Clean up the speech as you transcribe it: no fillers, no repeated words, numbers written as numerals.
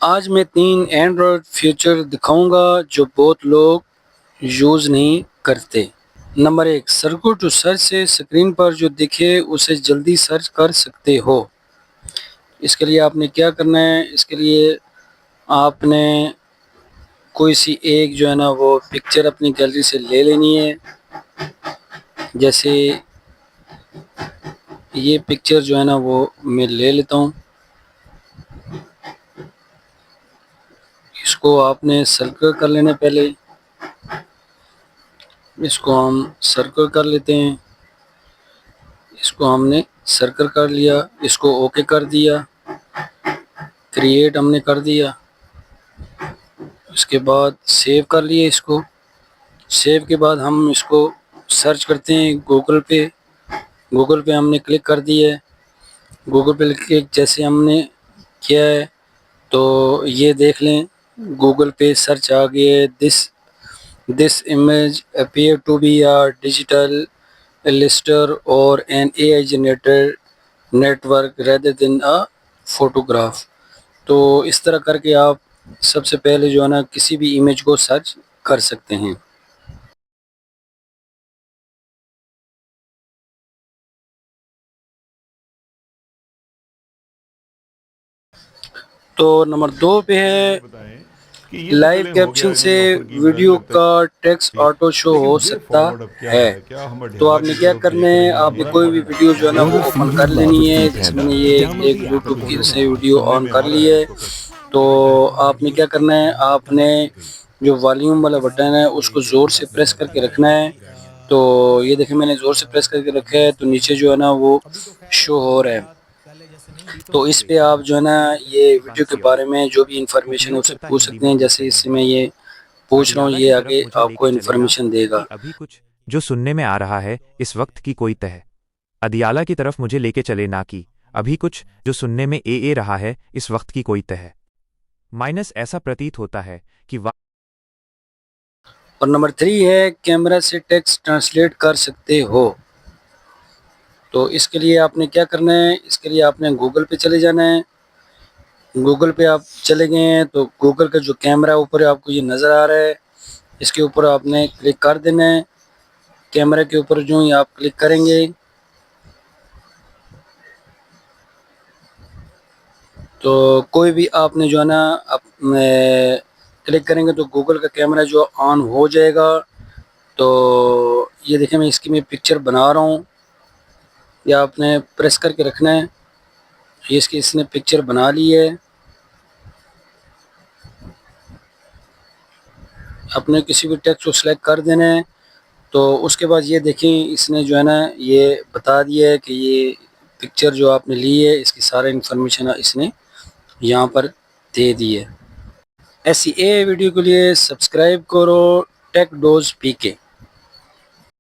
आज मैं 3 Android feature दिखाऊंगा जो बहुत लोग यूज़ नहीं करते। नंबर 1, सर्कल टू सर्च से स्क्रीन पर जो दिखे उसे जल्दी सर्च कर सकते हो। इसके लिए आपने क्या करना है, इसके लिए आपने कोई सी एक जो है ना वो पिक्चर अपनी गैलरी से ले लेनी है। जैसे ये पिक्चर जो है ना वो मैं ले लेता हूँ। इसको आपने सर्कल कर लेना पहले। इसको हम सर्कल कर लेते हैं। इसको हमने सर्कल कर लिया, इसको ओके कर दिया, क्रिएट हमने कर दिया। उसके बाद सेव कर लिए इसको। सेव के बाद हम इसको सर्च करते हैं गूगल पे। गूगल पे हमने क्लिक कर दिया है। गूगल पे क्लिक जैसे हमने किया है तो ये देख लें गूगल पे सर्च आ गया है। This image appear to be a digital illustrator or an AI generated network rather than a photograph। तो इस तरह करके आप सबसे पहले जो है ना किसी भी इमेज को सर्च कर सकते हैं। तो नंबर 2 पे ये है बताएं कि ये तो लाइव चले हो कैप्शन गया से जी ऑफर की मुझे वीडियो लगता का टेक्स्ट थी, ऑटो शो लेकिन हो वे सकता फॉरवर्ड अब क्या है। है? क्या हम तो अडेरा आपने की क्या तरफ करना देख है, रहे हैं? आपने बड़ा कोई भी मॉडर्न वीडियो जो है ना वो Never ओपन feel कर लेनी lost है। in जैसे Panda. मैंने ये Download एक the app यूट्यूब for की free से now. वीडियो सुनने ऑन में कर आ ली रहा है है। इस वक्त। तो आपने क्या करना है, आपने जो वॉल्यूम वाला बटन है उसको ज़ोर से प्रेस करके रखना है। तो ये देखिए मैंने ज़ोर से प्रेस करके रखा है तो नीचे जो है ना वो शो हो रहा है। तो इस पे आप जो है ना ये वीडियो के बारे में जो भी इंफॉर्मेशन है उससे उपयोगकर्ता पूछ हिंदी सकते में हैं। पूछ जैसे रहे इससे हैं। मैं ये पूछ रहा हूँ, अदियाला ये की तरफ आगे मुझे आपको लेके चलेना इन्फॉर्मेशन देगा। कि अभी कुछ जो सुनने में आ रहा है इस वक्त की कोई तह। अदियाला की तरफ मुझे लेके चले ना कि अभी कुछ जो सुनने में ए रहा है इस वक्त की कोई तह। माइनस ऐसा प्रतीत होता है कि और नंबर 3 है कैमरा से टेक्स्ट ट्रांसलेट कर सकते हो। तो इसके लिए आपने क्या करना है, इसके लिए आपने गूगल पे चले जाना है। गूगल पे आप चले गए हैं तो गूगल का जो कैमरा ऊपर है आपको ये नज़र आ रहा है, इसके ऊपर आपने क्लिक कर देना है। कैमरा के ऊपर जो ही आप क्लिक करेंगे तो कोई भी आपने जो है ना अपने क्लिक करेंगे तो गूगल का कैमरा जो ऑन हो जाएगा। तो ये देखें मैं इसकी मैं पिक्चर बना रहा हूँ, या आपने प्रेस करके रखना है। ये इसकी इसने पिक्चर बना ली है। अपने किसी भी टेक्स्ट को सिलेक्ट कर देना है। तो उसके बाद ये देखें इसने जो है ना ये बता दिया है कि ये पिक्चर जो आपने ली है इसकी सारा इन्फॉर्मेशन इसने यहाँ पर दे दी है। ऐसी ए वीडियो के लिए सब्सक्राइब करो टेक डोज पीके।